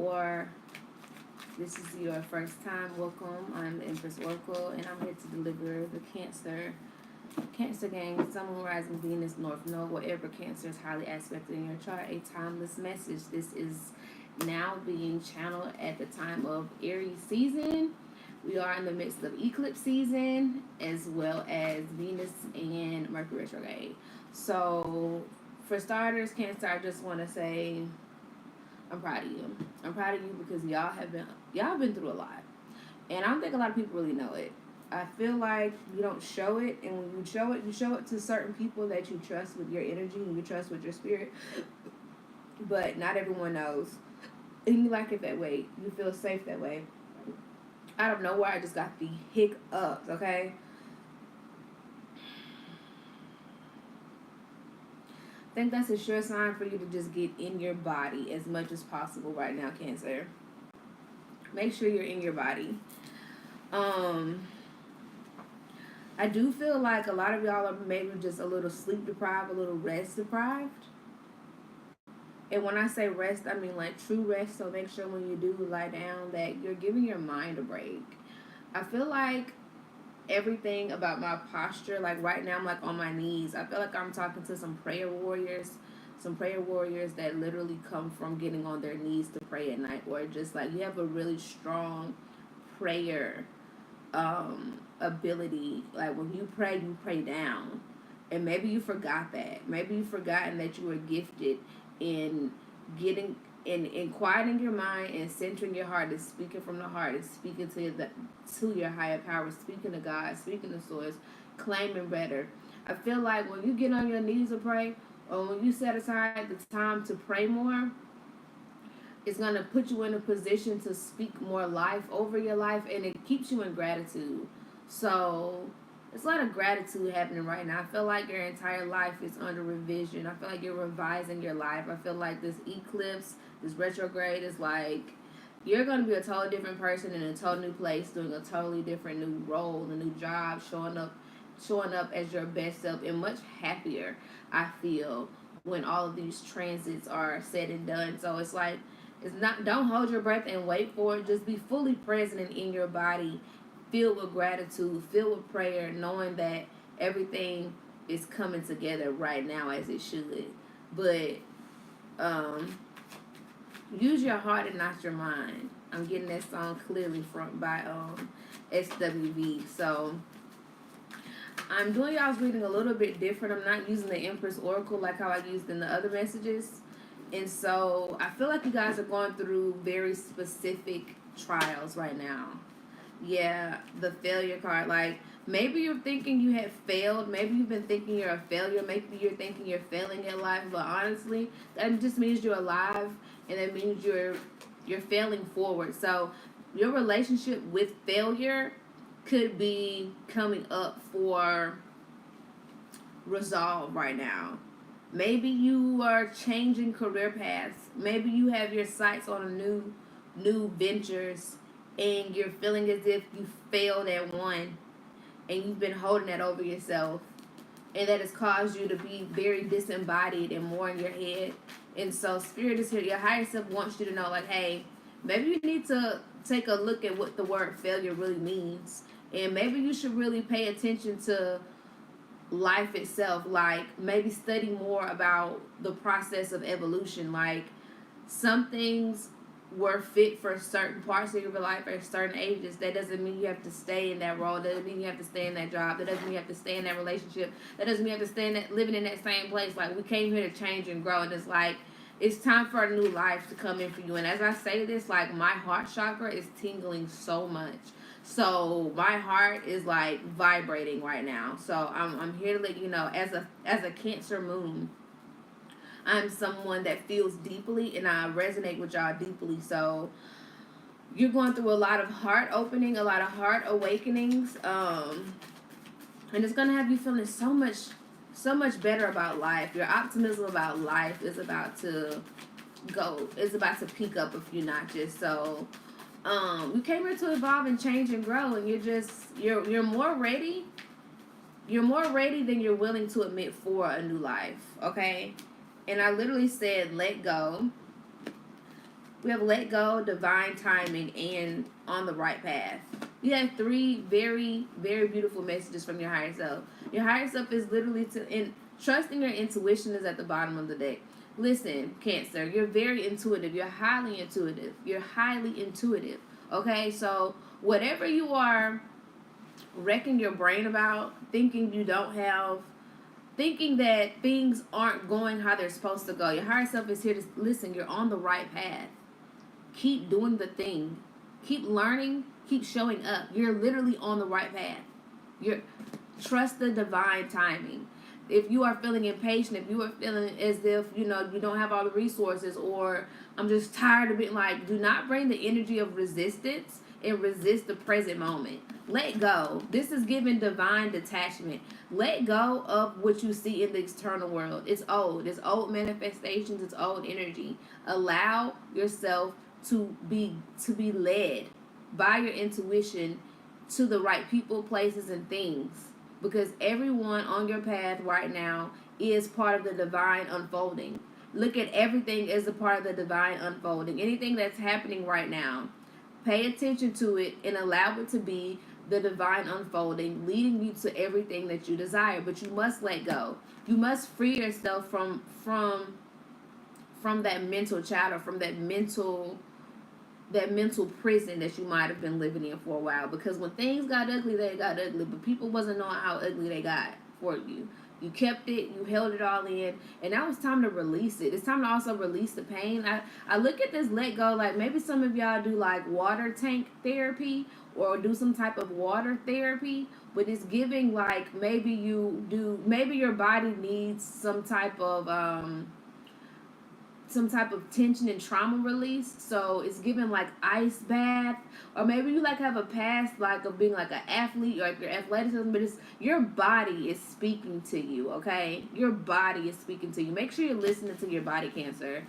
or this is your first time, welcome. I'm the Empress Oracle, and I'm here to deliver the Cancer gang, Sun, Moon, Rising, Venus, North Node, whatever Cancer is highly aspected in your chart, a timeless message. This is now being channeled at the time of Aries season. We are in the midst of eclipse season, as well as Venus and Mercury retrograde. So, for starters, Cancer, I just want to say I'm proud of you. I'm proud of you because y'all been through a lot, and I don't think a lot of people really know it. I feel like you don't show it, and when you show it to certain people that you trust with your energy and you trust with your spirit, but not everyone knows. And you like it that way. You feel safe that way. Out of nowhere, I just got the hiccups, okay? I think that's a sure sign for you to just get in your body as much as possible right now, Cancer. Make sure you're in your body. I do feel like a lot of y'all are maybe just a little sleep deprived, a little rest deprived. And when I say rest, I mean like true rest. So make sure when you do lie down that you're giving your mind a break. I feel like everything about my posture, like right now I'm like on my knees. I feel like I'm talking to some prayer warriors that literally come from getting on their knees to pray at night, or just like you have a really strong prayer ability. Like when you pray down. And maybe you forgot that. Maybe you've forgotten that you were gifted in getting in quieting your mind and centering your heart and speaking from the heart and speaking to your higher power, speaking to God, speaking to source, claiming better. I feel like when you get on your knees to pray, or when you set aside the time to pray more, it's going to put you in a position to speak more life over your life, and it keeps you in gratitude. So there's a lot of gratitude happening right now. I feel like your entire life is under revision. I feel like you're revising your life. I feel like this eclipse, this retrograde is like you're going to be a totally different person in a total new place, doing a totally different new role, a new job, showing up as your best self, and much happier, I feel, when all of these transits are said and done. So it's like, don't hold your breath and wait for it. Just be fully present and in your body, filled with gratitude, filled with prayer, knowing that everything is coming together right now as it should. But use your heart and not your mind. I'm getting that song clearly by SWV. So I'm doing y'all's reading a little bit different. I'm not using the Empress Oracle like how I used in the other messages. And so I feel like you guys are going through very specific trials right now. Yeah, the failure card. Like, maybe you're thinking you have failed. Maybe you've been thinking you're a failure. Maybe you're thinking you're failing in life. But honestly, that just means you're alive. And that means you're failing forward. So your relationship with failure could be coming up for resolve right now. Maybe you are changing career paths. Maybe you have your sights on new ventures, and you're feeling as if you failed at one, and you've been holding that over yourself, and that has caused you to be very disembodied and more in your head. And so Spirit is here. Your higher self wants you to know, like, hey, maybe you need to take a look at what the word failure really means, and maybe you should really pay attention to life itself. Like, maybe study more about the process of evolution. Like, some things were fit for certain parts of your life at certain ages. That doesn't mean you have to stay in that role. That doesn't mean you have to stay in that job. That doesn't mean you have to stay in that relationship. That doesn't mean you have to stay in that, living in that same place. Like, we came here to change and grow, and it's like, it's time for a new life to come in for you. And as I say this, like, my heart chakra is tingling so much. So my heart is like vibrating right now. So I'm here to let you know, as a Cancer moon, I'm someone that feels deeply, and I resonate with y'all deeply. So you're going through a lot of heart opening, a lot of heart awakenings, and it's gonna have you feeling so much better about life. Your optimism about life is about to peak up a few notches. So we came here to evolve and change and grow, and you're more ready. You're more ready than you're willing to admit for a new life, okay? And I literally said, let go. We have let go, divine timing, and on the right path. You have three very, very beautiful messages from your higher self. Your higher self is literally trusting your intuition is at the bottom of the deck. Listen, Cancer, you're very intuitive. You're highly intuitive. You're highly intuitive. Okay, so whatever you are wrecking your brain about, thinking you don't have, thinking that things aren't going how they're supposed to go, your higher self is here to listen. You're on the right path. Keep doing the thing. Keep learning. Keep showing up. You're literally on the right path. You're trust the divine timing. If you are feeling impatient, if you are feeling as if you don't have all the resources, or I'm just tired of being like, do not bring the energy of resistance and resist the present moment. Let go. This is giving divine detachment. Let go of what you see in the external world. It's old. It's old manifestations. It's old energy. Allow yourself to be led by your intuition to the right people, places, and things. Because everyone on your path right now is part of the divine unfolding. Look at everything as a part of the divine unfolding. Anything that's happening right now, pay attention to it and allow it to be the divine unfolding, leading you to everything that you desire. But you must let go. You must free yourself from that mental chatter, from that mental prison that you might have been living in for a while. Because when things got ugly, they got ugly, but people wasn't knowing how ugly they got for you. You kept it, you held it all in, and now it's time to release it. It's time to also release the pain. I look at this let go like maybe some of y'all do like water tank therapy or do some type of water therapy, but it's giving like maybe your body needs some type of tension and trauma release. So it's given like ice bath, or maybe you like have a past like of being like an athlete or like your athleticism, but it's your body is speaking to you. Okay, your body is speaking to you. Make sure you're listening to your body, Cancer,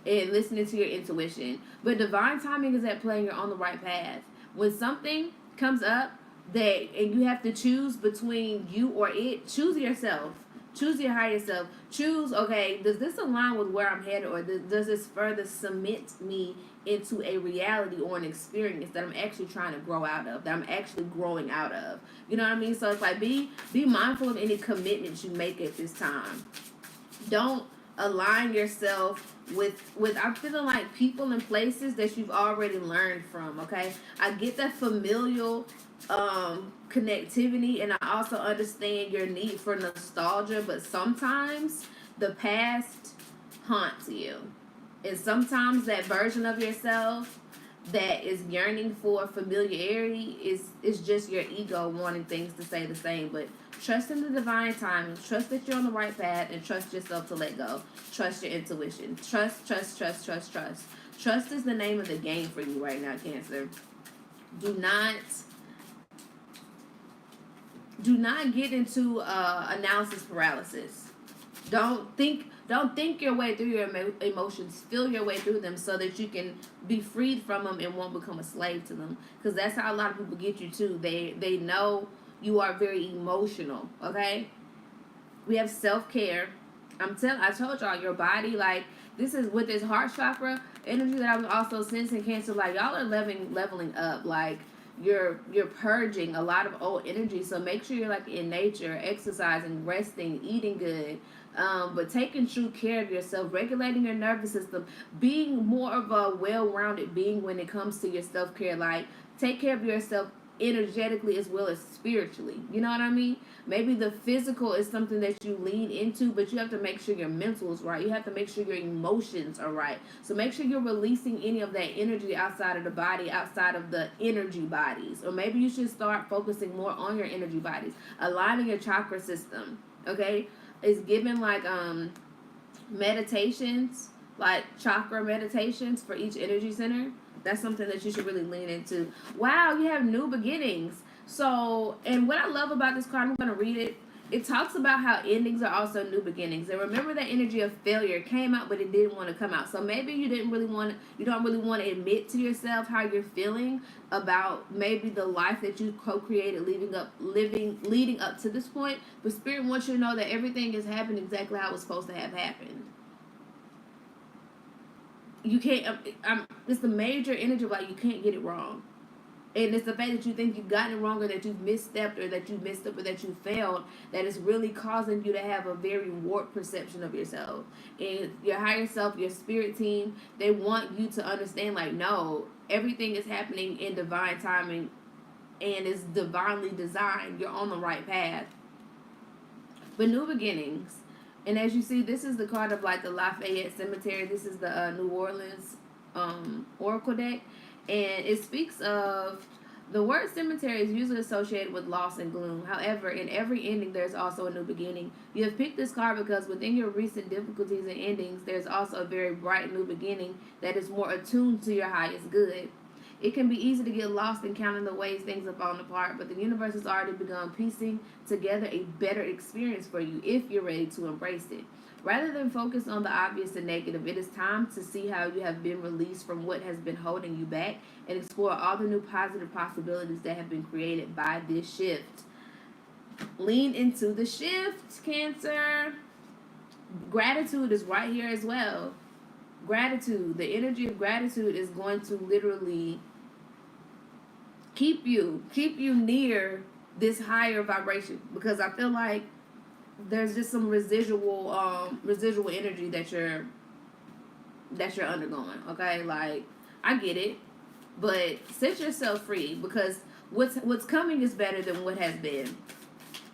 and listening to your intuition. But divine timing is at play and you're on the right path. When something comes up and you have to choose between you or it, choose yourself. Choose your higher self. Choose, okay, does this align with where I'm headed, or does this further cement me into a reality or an experience that I'm actually trying to grow out of, that I'm actually growing out of? You know what I mean? So it's like be mindful of any commitments you make at this time. Don't align yourself with I'm feeling like people and places that you've already learned from. Okay, I get that familial connectivity, and I also understand your need for nostalgia, but sometimes the past haunts you, and sometimes that version of yourself that is yearning for familiarity is just your ego wanting things to stay the same. But trust in the divine timing, trust that you're on the right path, and trust yourself to let go. Trust your intuition. Trust. Trust is the name of the game for you right now, Cancer. Do not get into analysis paralysis. Don't think your way through your emotions. Feel your way through them so that you can be freed from them and won't become a slave to them. Because that's how a lot of people get you too. They know you are very emotional. Okay. We have self-care. I told y'all your body, like, this is with this heart chakra energy that I'm also sensing, Cancer. Like, y'all are leveling up. Like, you're purging a lot of old energy. So make sure you're like in nature, exercising, resting, eating good, but taking true care of yourself, regulating your nervous system, being more of a well-rounded being when it comes to your self-care. Like, take care of yourself energetically as well as spiritually. You know what I mean? Maybe the physical is something that you lean into, but you have to make sure your mental is right. You have to make sure your emotions are right. So make sure you're releasing any of that energy outside of the body, outside of the energy bodies. Or maybe you should start focusing more on your energy bodies, aligning your chakra system. Okay? It's given like meditations, like chakra meditations for each energy center. That's something that you should really lean into. Wow, you have new beginnings. So, and what I love about this card, I'm going to read it. It talks about how endings are also new beginnings. And remember that energy of failure came out, but it didn't want to come out. So maybe you don't really want to admit to yourself how you're feeling about maybe the life that you co-created leading up to this point. But Spirit wants you to know that everything is happening exactly how it's supposed to have happened. you can't. It's the major energy of like you can't get it wrong. And it's the fact that you think you've gotten it wrong, or that you've misstepped, or that you've messed up, or that you failed, that is really causing you to have a very warped perception of yourself. And your higher self, your spirit team, they want you to understand, like, no, everything is happening in divine timing and is divinely designed. You're on the right path. But new beginnings. And as you see, this is the card of like the Lafayette Cemetery. This is the New Orleans Oracle deck. And it speaks of the word cemetery is usually associated with loss and gloom. However, in every ending, there's also a new beginning. You have picked this card because within your recent difficulties and endings, there's also a very bright new beginning that is more attuned to your highest good. It can be easy to get lost in counting the ways things have fallen apart, but the universe has already begun piecing together a better experience for you if you're ready to embrace it. Rather than focus on the obvious and negative, it is time to see how you have been released from what has been holding you back and explore all the new positive possibilities that have been created by this shift. Lean into the shift, Cancer. Gratitude is right here as well. Gratitude, the energy of gratitude is going to literally keep you near this higher vibration, because I feel like there's just some residual energy that you're undergoing. Okay, like I get it, but set yourself free, because what's coming is better than what has been,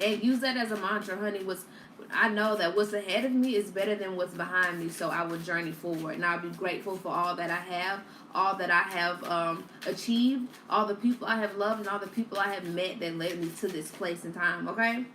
and use that as a mantra, honey. I know that what's ahead of me is better than what's behind me, so I will journey forward, and I'll be grateful for all that I have, all that I have achieved, all the people I have loved, and all the people I have met that led me to this place in time. Okay.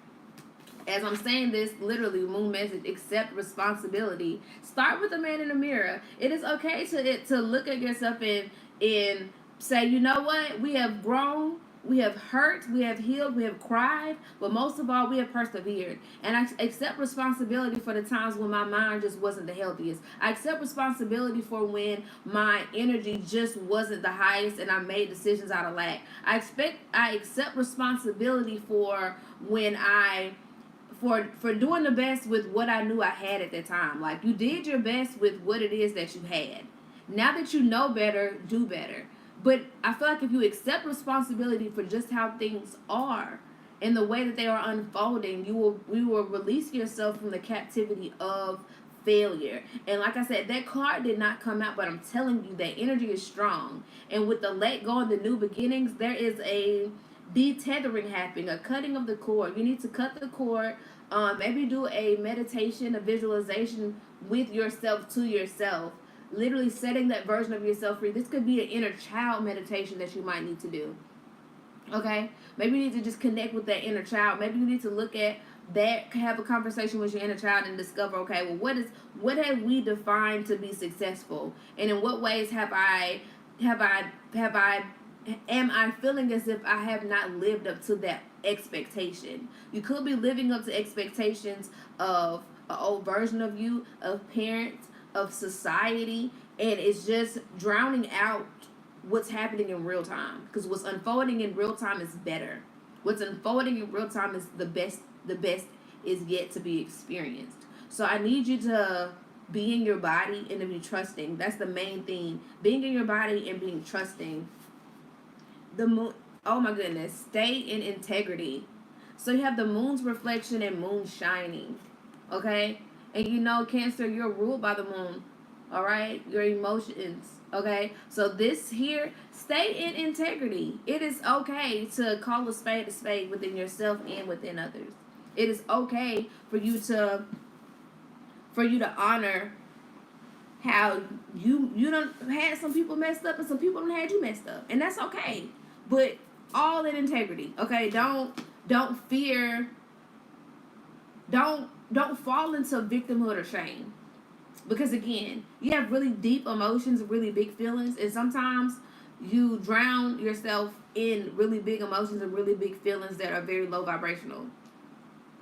As I'm saying this, literally, moon message, accept responsibility. Start with the man in the mirror. It is okay to look at yourself and say, you know what? We have grown, we have hurt, we have healed, we have cried, but most of all, we have persevered. And I accept responsibility for the times when my mind just wasn't the healthiest. I accept responsibility for when my energy just wasn't the highest and I made decisions out of lack. I accept responsibility for when for doing the best with what I knew I had at that time. Like, you did your best with what it is that you had. Now that you know better, do better. But I feel like if you accept responsibility for just how things are and the way that they are unfolding, you will release yourself from the captivity of failure. And like I said, that card did not come out, but I'm telling you that energy is strong. And with the let go and the new beginnings, there is a detethering happening, a cutting of the cord. You need to cut the cord. Maybe do a meditation, a visualization with yourself, to yourself, literally setting that version of yourself free. This could be an inner child meditation that you might need to do. Okay, maybe you need to just connect with that inner child. Maybe you need to look at that, have a conversation with your inner child, and discover, okay, well, what have we defined to be successful, and in what ways am I feeling as if I have not lived up to that expectation? You could be living up to expectations of an old version of you, of parents, of society, and it's just drowning out what's happening in real time. Because what's unfolding in real time is better. What's unfolding in real time is the best. The best is yet to be experienced. So I need you to be in your body and to be trusting. That's the main thing. Being in your body and being trusting. The moon, oh my goodness, stay in integrity. So you have the moon's reflection and moon shining. Okay? And you know, Cancer, you're ruled by the moon. Alright? Your emotions. Okay? So this here, stay in integrity. It is okay to call a spade within yourself and within others. It is okay for you to honor how you done had some people messed up and some people done had you messed up. And that's okay. But all in integrity. Okay? Don't fear, don't fall into victimhood or shame. Because again, you have really deep emotions, really big feelings, and sometimes you drown yourself in really big emotions and really big feelings that are very low vibrational.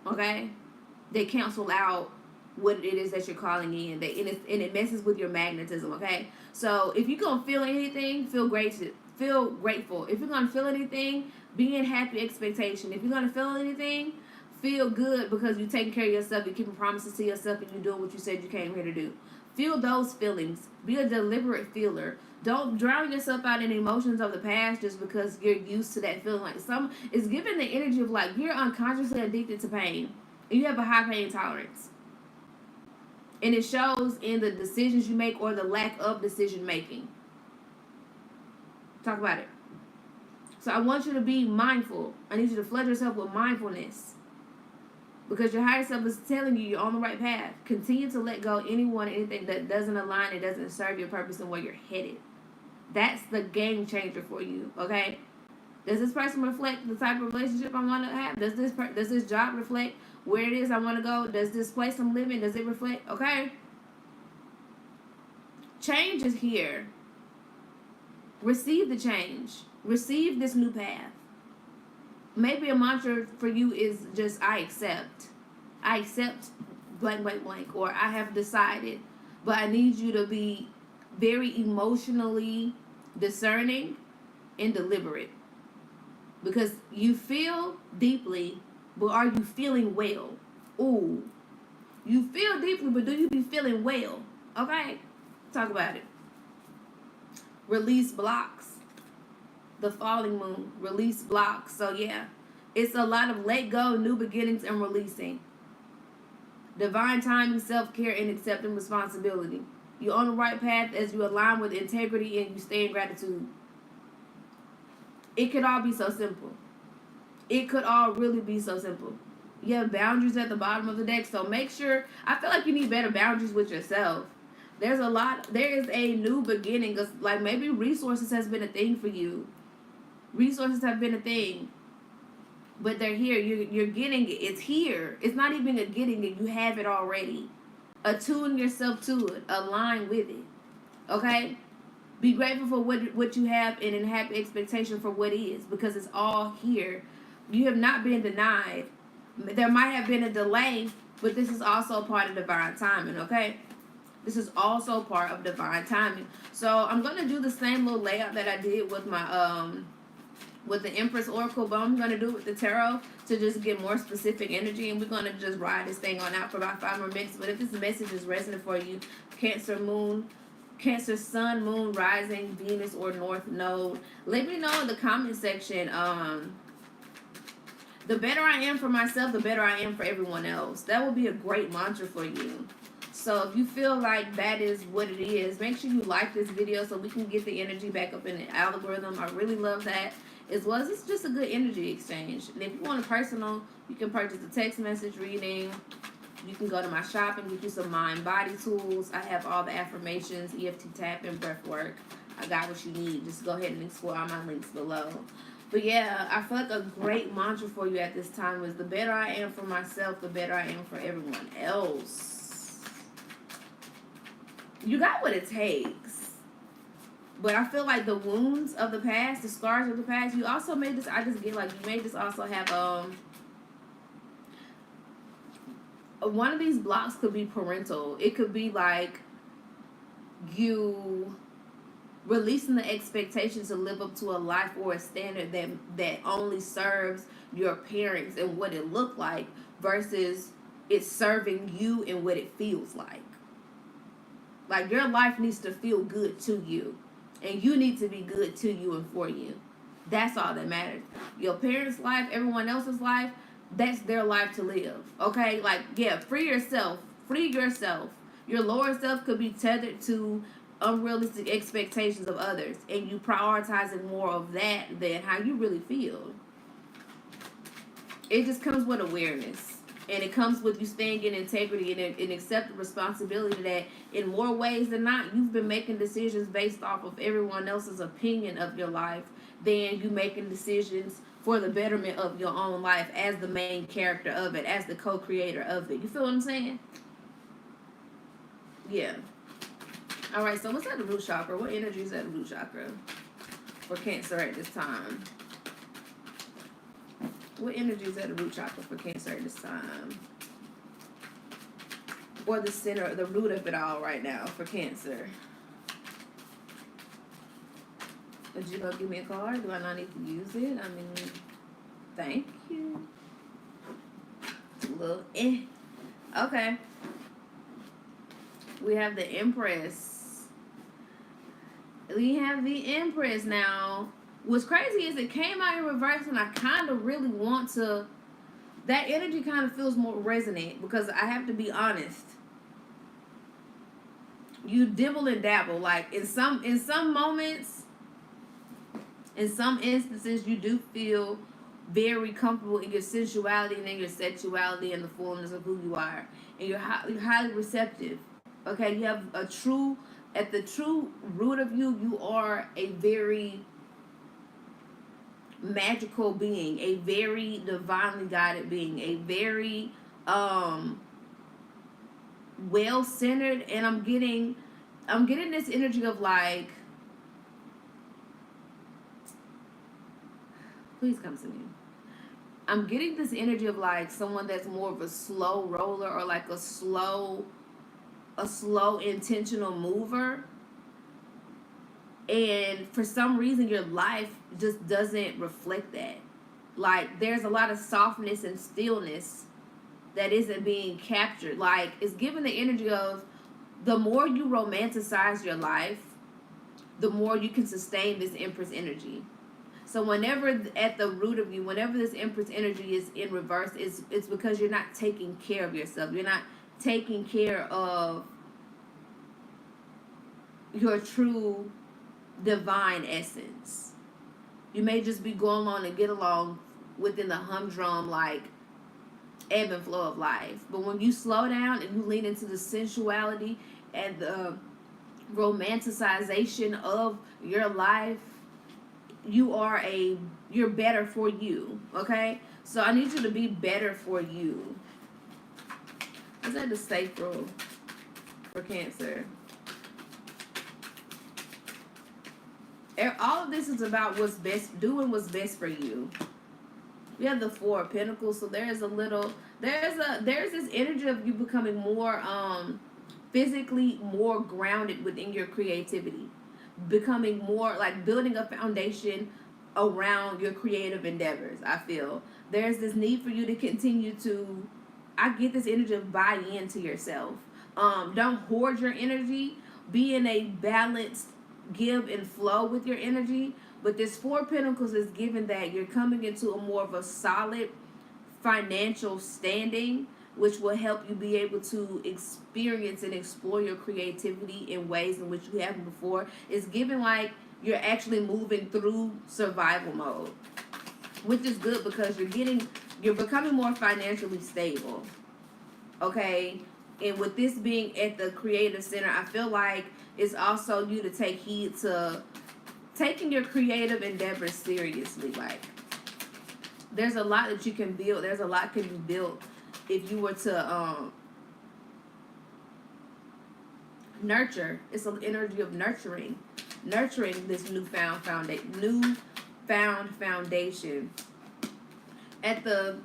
Okay? They cancel out what it is that you're calling in. And it messes with your magnetism, okay? So if you're going to feel anything, feel grateful. If you're going to feel anything, be in happy expectation. If you're going to feel anything, feel good because you're taking care of yourself, you're keeping promises to yourself, and you're doing what you said you came here to do. Feel those feelings. Be a deliberate feeler. Don't drown yourself out in emotions of the past just because you're used to that feeling. Like it's giving the energy of like you're unconsciously addicted to pain. And you have a high pain tolerance. And it shows in the decisions you make or the lack of decision making. Talk about it. So I want you to be mindful. I need you to flood yourself with mindfulness. Because your higher self is telling you you're on the right path. Continue to let go anyone, anything that doesn't align, it doesn't serve your purpose and where you're headed. That's the game changer for you, okay? Does this person reflect the type of relationship I want to have? Does this job reflect where it is I want to go? Does this place I'm living, does it reflect? Okay? Change is here. Receive the change. Receive this new path. Maybe a mantra for you is just I accept. I accept blank, blank, blank. Or I have decided. But I need you to be very emotionally discerning and deliberate. Because you feel deeply, but are you feeling well? Ooh. You feel deeply, but do you be feeling well? Okay? Talk about it. Release blocks. The falling moon. Release blocks. So yeah. It's a lot of let go, new beginnings, and releasing. Divine timing, self-care, and accepting responsibility. You're on the right path as you align with integrity and you stay in gratitude. It could all be so simple. It could all really be so simple. You have boundaries at the bottom of the deck, so make sure. I feel like you need better boundaries with yourself. There is a new beginning. Like maybe resources has been a thing for you. Resources have been a thing. But they're here. You're getting it. It's here. It's not even a getting it. You have it already. Attune yourself to it. Align with it. Okay? Be grateful for what you have and in happy expectation for what is. Because it's all here. You have not been denied. There might have been a delay. But this is also part of divine timing. Okay? This is also part of divine timing. So I'm going to do the same little layout that I did with my with the Empress Oracle, but I'm going to do it with the Tarot to just get more specific energy, and we're going to just ride this thing on out for about 5 more minutes. But if this message is resonant for you, Cancer Moon, Cancer Sun, Moon, Rising, Venus, or North Node, let me know in the comment section. The better I am for myself, the better I am for everyone else. That would be a great mantra for you. So if you feel like that is what it is, make sure you like this video so we can get the energy back up in the algorithm. I really love that. As well as it's just a good energy exchange. And if you want a personal, you can purchase a text message reading. You can go to my shop and get you some mind body tools. I have all the affirmations, EFT tapping, breath work. I got what you need. Just go ahead and explore all my links below. But yeah, I feel like a great mantra for you at this time is the better I am for myself, the better I am for everyone else. You got what it takes. But I feel like the wounds of the past, the scars of the past, you also made this, I just get like, you may just also have, one of these blocks could be parental. It could be like you releasing the expectations to live up to a life or a standard that only serves your parents and what it looked like versus it's serving you and what it feels like. Like your life needs to feel good to you. And you need to be good to you and for you. That's all that matters. Your parents' life, everyone else's life, that's their life to live. Okay? Like, yeah, free yourself. Free yourself. Your lower self could be tethered to unrealistic expectations of others. And you prioritizing more of that than how you really feel. It just comes with awareness. And it comes with you staying in integrity and accepting responsibility that in more ways than not, you've been making decisions based off of everyone else's opinion of your life than you making decisions for the betterment of your own life as the main character of it, as the co-creator of it. You feel what I'm saying? Yeah. All right, so what's at the root chakra? What energy is at the root chakra for Cancer at this time? What energy is at the root chakra for Cancer at this time? Or the center, the root of it all right now for Cancer? Did you go give me a card? Do I not need to use it? I mean, thank you. A little Okay. We have the Empress. We have the Empress now. What's crazy is it came out in reverse, and I kind of really want to. That energy kind of feels more resonant because I have to be honest. You dibble and dabble. Like in some moments, in some instances, you do feel very comfortable in your sensuality and in your sexuality and the fullness of who you are, and you're highly receptive. Okay, you have a true, at the true root of you, you are a very magical being, a very divinely guided being, a very well centered, and I'm getting this energy of like, please come to me. I'm getting this energy of like someone that's more of a slow roller, or like a slow intentional mover, and for some reason your life just doesn't reflect that. Like there's a lot of softness and stillness that isn't being captured. Like it's giving the energy of, the more you romanticize your life, the more you can sustain this Empress energy. So whenever at the root of you, whenever this Empress energy is in reverse, it's because you're not taking care of yourself. You're not taking care of your true divine essence. You may just be going on and get along within the humdrum, like, ebb and flow of life. But when you slow down and you lean into the sensuality and the romanticization of your life, you're better for you. Okay? So I need you to be better for you. Is that the sacral for Cancer? All of this is about what's best, doing what's best for you. We have the Four of Pentacles, so there's this energy of you becoming more physically more grounded within your creativity, becoming more like building a foundation around your creative endeavors. I feel there's this need for you to continue to, I get this energy of buy into yourself. Don't hoard your energy. Be in a balanced give and flow with your energy. But this Four of Pentacles is given that you're coming into a more of a solid financial standing, which will help you be able to experience and explore your creativity in ways in which you haven't before. It's given like you're actually moving through survival mode, which is good because you're becoming more financially stable. Okay? And with this being at the creative center, I feel like it's also you to take heed to taking your creative endeavors seriously. Like there's a lot that you can build. There's a lot can be built if you were to nurture. It's an energy of nurturing this newfound foundation. At the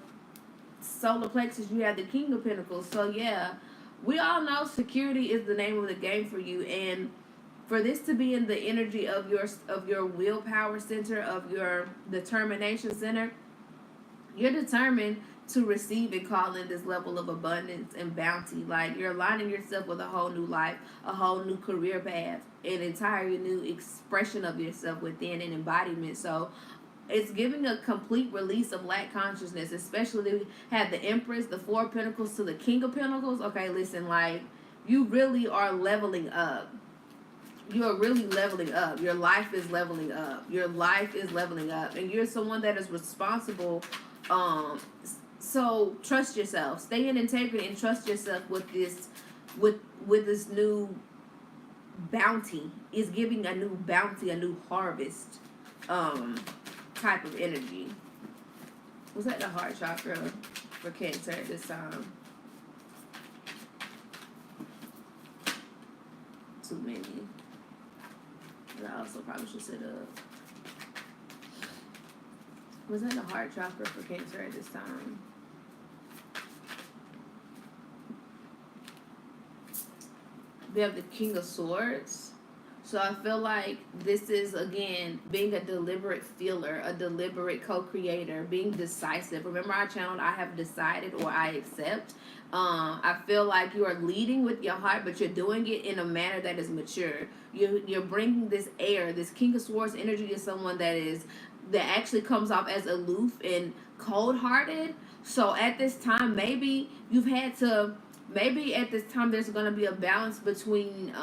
solar plexus, you have the King of Pentacles. So yeah, we all know security is the name of the game for you, and for this to be in the energy of your willpower center, of your determination center, you're determined to receive and call in this level of abundance and bounty. Like you're aligning yourself with a whole new life, a whole new career path, an entirely new expression of yourself within an embodiment. So it's giving a complete release of lack consciousness, especially if you have the Empress, the Four of Pentacles to the King of Pentacles. Okay, listen, like you really are leveling up. You are really leveling up. Your life is leveling up. Your life is leveling up. And you're someone that is responsible. So trust yourself. Stay in integrity and trust yourself with this new bounty. Is giving a new bounty, a new harvest type of energy. Was that the heart chakra for Cancer at this time? Too many. I also probably should sit up. Was that the heart chakra for Cancer at this time? We have the King of Swords. So I feel like this is, again, being a deliberate feeler, a deliberate co-creator, being decisive. Remember I channeled I have decided or I accept. I feel like you are leading with your heart, but you're doing it in a manner that is mature. You're bringing this air, this King of Swords energy to someone that actually comes off as aloof and cold-hearted. So at this time, maybe at this time there's going to be a balance between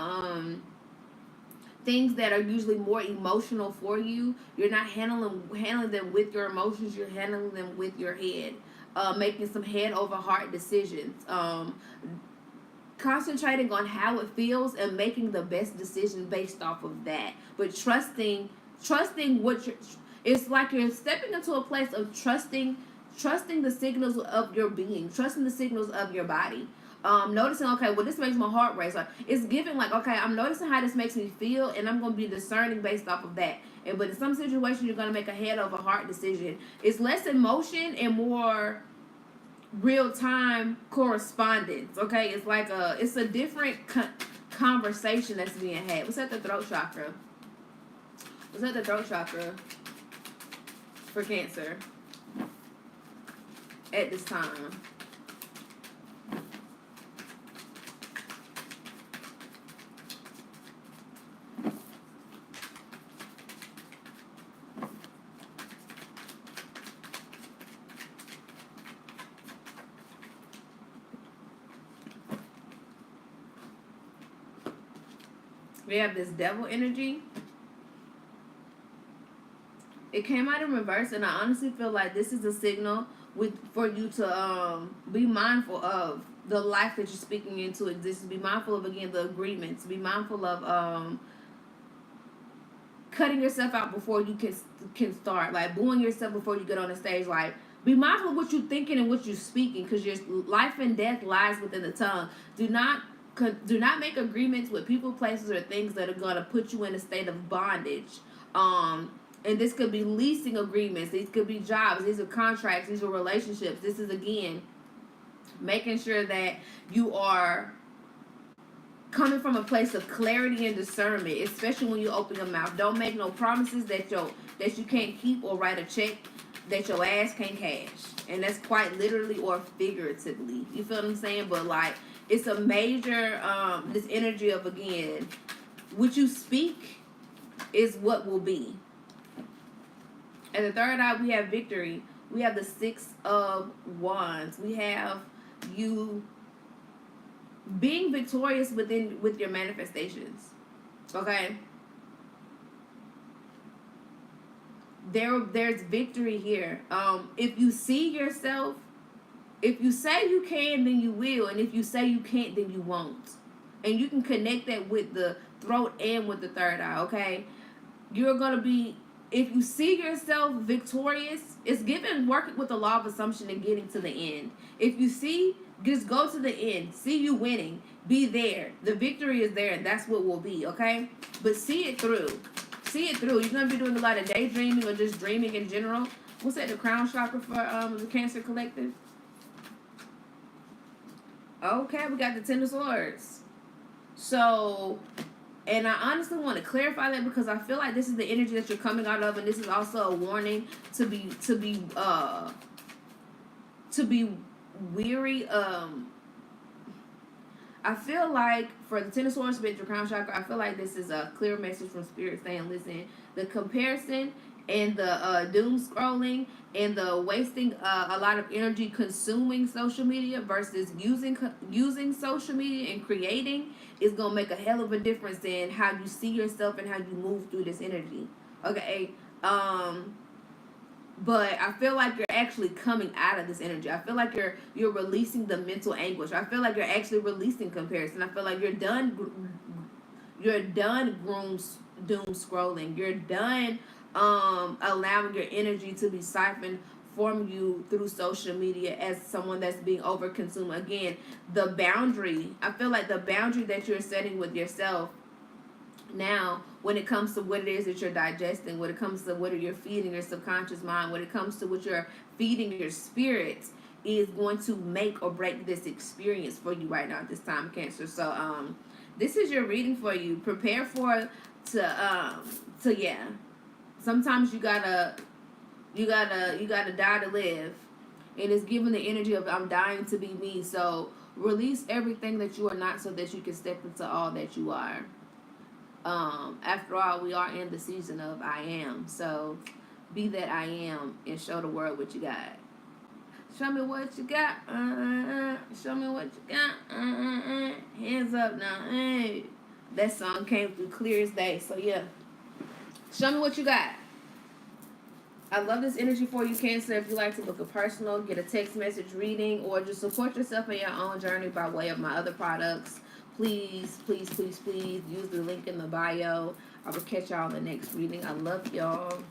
things that are usually more emotional for you. You're not handling them with your emotions. You're handling them with your head, making some head over heart decisions. Concentrating on how it feels and making the best decision based off of that. But trusting what you're. It's like you're stepping into a place of trusting the signals of your being, trusting the signals of your body. Noticing, okay, well, this makes my heart race. Like, it's giving, like, okay, I'm noticing how this makes me feel, and I'm going to be discerning based off of that. But in some situations, you're going to make a head over heart decision. It's less emotion and more real time correspondence. Okay, it's a different conversation that's being had. What's at the throat chakra? What's at the throat chakra for Cancer at this time? We have this devil energy. It came out in reverse, and I honestly feel like this is a signal for you to be mindful of the life that you're speaking into existence. Be mindful of, again, the agreements. Be mindful of cutting yourself out before you can start. Like, booing yourself before you get on the stage. Like, be mindful of what you're thinking and what you're speaking, because your life and death lies within the tongue. Do not make agreements with people, places, or things that are going to put you in a state of bondage. And this could be leasing agreements. These could be jobs. These are contracts. These are relationships. This is, again, making sure that you are coming from a place of clarity and discernment, especially when you open your mouth. Don't make no promises that you can't keep, or write a check that your ass can't cash. And that's quite literally or figuratively. You feel what I'm saying? But, like, it's a major, this energy of, again, what you speak is what will be. And the third eye, we have victory. We have the Six of Wands. We have you being victorious with your manifestations. Okay? There's victory here. If you see yourself, if you say you can, then you will. And if you say you can't, then you won't. And you can connect that with the throat and with the third eye, okay? You're going to be, if you see yourself victorious, it's given working with the law of assumption and getting to the end. If you see, just go to the end. See you winning. Be there. The victory is there, and that's what will be, okay? But see it through. See it through. You're going to be doing a lot of daydreaming or just dreaming in general. What's that, the crown chakra for the Cancer Collective? Okay, we got the Ten of Swords. So, and I honestly want to clarify that, because I feel like this is the energy that you're coming out of, and this is also a warning to be weary. I feel like for the Ten of Swords, spiritual crown chakra, I feel like this is a clear message from Spirit saying, listen, the comparison and the doom scrolling and the wasting a lot of energy consuming social media versus using social media and creating is going to make a hell of a difference in how you see yourself and how you move through this energy. Okay? But I feel like you're actually coming out of this energy. I feel like you're releasing the mental anguish. I feel like you're actually releasing comparison. I feel like you're done doom scrolling. You're done allowing your energy to be siphoned from you through social media as someone that's being overconsumed. Again, the boundary. I feel like the boundary that you're setting with yourself now, when it comes to what it is that you're digesting, when it comes to what you're feeding your subconscious mind, when it comes to what you're feeding your spirit, is going to make or break this experience for you right now at this time, Cancer. So this is your reading for you. Prepare for to yeah. Sometimes you gotta die to live, and it's giving the energy of I'm dying to be me. So release everything that you are not, so that you can step into all that you are. After all, we are in the season of I am. So be that I am and show the world what you got. Show me what you got. Show me what you got. Hands up now. Hey. That song came through clear as day. So yeah. Show me what you got. I love this energy for you, Cancer. If you like to book a personal, get a text message reading, or just support yourself in your own journey by way of my other products, please, please, please, please use the link in the bio. I will catch y'all in the next reading. I love y'all.